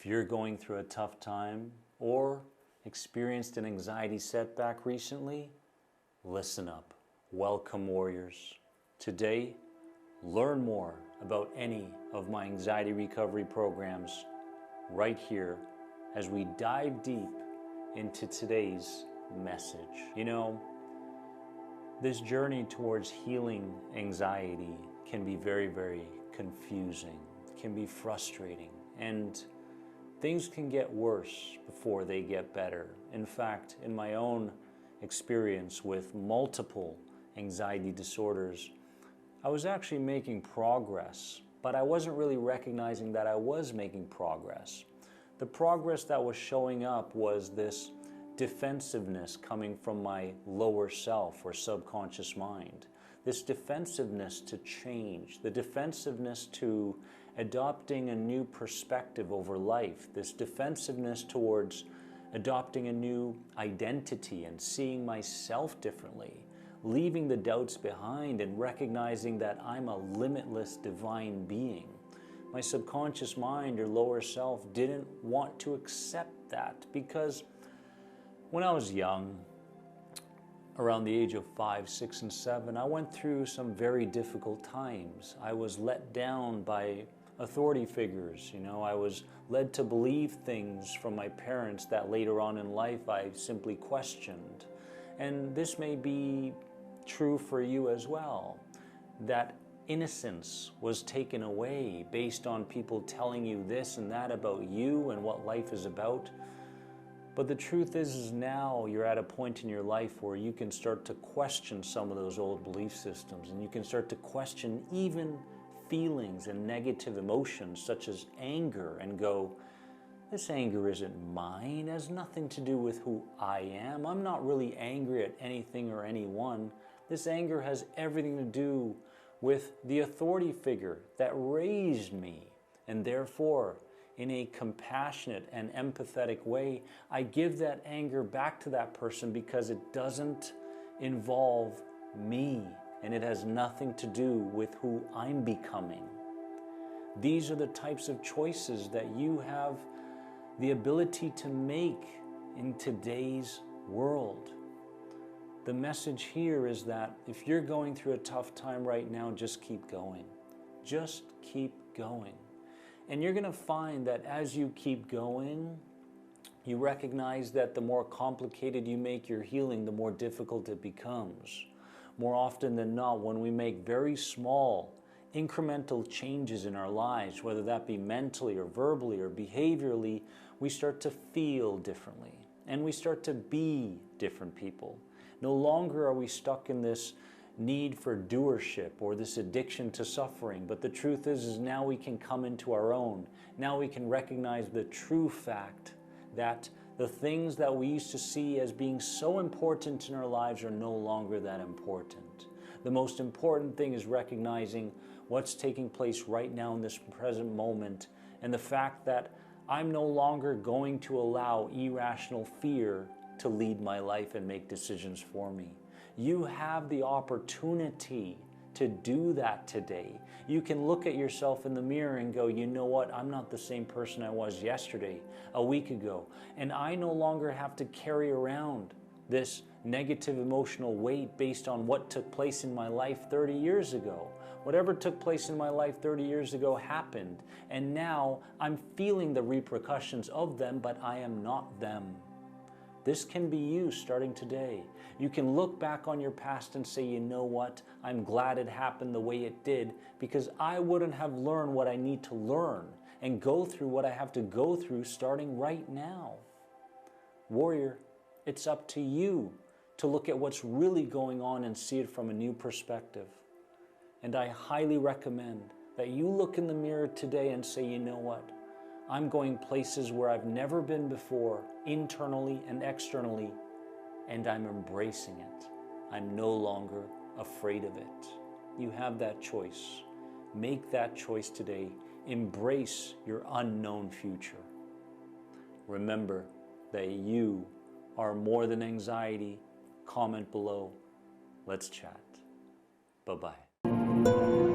If you're going through a tough time or experienced an anxiety setback recently, listen up. Welcome, warriors. Today, learn more about any of my anxiety recovery programs right here as we dive deep into today's message. You know, this journey towards healing anxiety can be very, very confusing, can be frustrating, and things can get worse before they get better. In fact, in my own experience with multiple anxiety disorders, I was actually making progress, but I wasn't really recognizing that I was making progress. The progress that was showing up was this defensiveness coming from my lower self or subconscious mind. This defensiveness to change, the defensiveness to adopting a new perspective over life, this defensiveness towards adopting a new identity and seeing myself differently, leaving the doubts behind and recognizing that I'm a limitless divine being. My subconscious mind or lower self didn't want to accept that because when I was young, around the age of 5, 6, and 7, I went through some very difficult times. I was let down by authority figures. You know, I was led to believe things from my parents that later on in life I simply questioned. And this may be true for you as well, that innocence was taken away based on people telling you this and that about you and what life is about. But the truth is now you're at a point in your life where you can start to question some of those old belief systems, and you can start to question even feelings and negative emotions such as anger and go, this anger isn't mine, it has nothing to do with who I am. I'm not really angry at anything or anyone. This anger has everything to do with the authority figure that raised me, and therefore, in a compassionate and empathetic way, I give that anger back to that person because it doesn't involve me and it has nothing to do with who I'm becoming. These are the types of choices that you have the ability to make in today's world. The message here is that if you're going through a tough time right now, just keep going. Just keep going. And you're going to find that as you keep going, you recognize that the more complicated you make your healing, the more difficult it becomes. More often than not, when we make very small, incremental changes in our lives, whether that be mentally or verbally or behaviorally, we start to feel differently and we start to be different people. No longer are we stuck in this need for doership or this addiction to suffering, but the truth is now we can come into our own. Now we can recognize the true fact that the things that we used to see as being so important in our lives are no longer that important. The most important thing is recognizing what's taking place right now in this present moment, and the fact that I'm no longer going to allow irrational fear to lead my life and make decisions for me. You have the opportunity to do that today. You can look at yourself in the mirror and go, you know what, I'm not the same person I was yesterday, a week ago, and I no longer have to carry around this negative emotional weight based on what took place in my life 30 years ago. Whatever took place in my life 30 years ago happened, and now I'm feeling the repercussions of them, but I am not them. This can be you starting today. You can look back on your past and say, you know what, I'm glad it happened the way it did because I wouldn't have learned what I need to learn and go through what I have to go through starting right now. Warrior, it's up to you to look at what's really going on and see it from a new perspective. And I highly recommend that you look in the mirror today and say, you know what, I'm going places where I've never been before, internally and externally, and I'm embracing it. I'm no longer afraid of it. You have that choice. Make that choice today. Embrace your unknown future. Remember that you are more than anxiety. Comment below. Let's chat. Bye-bye.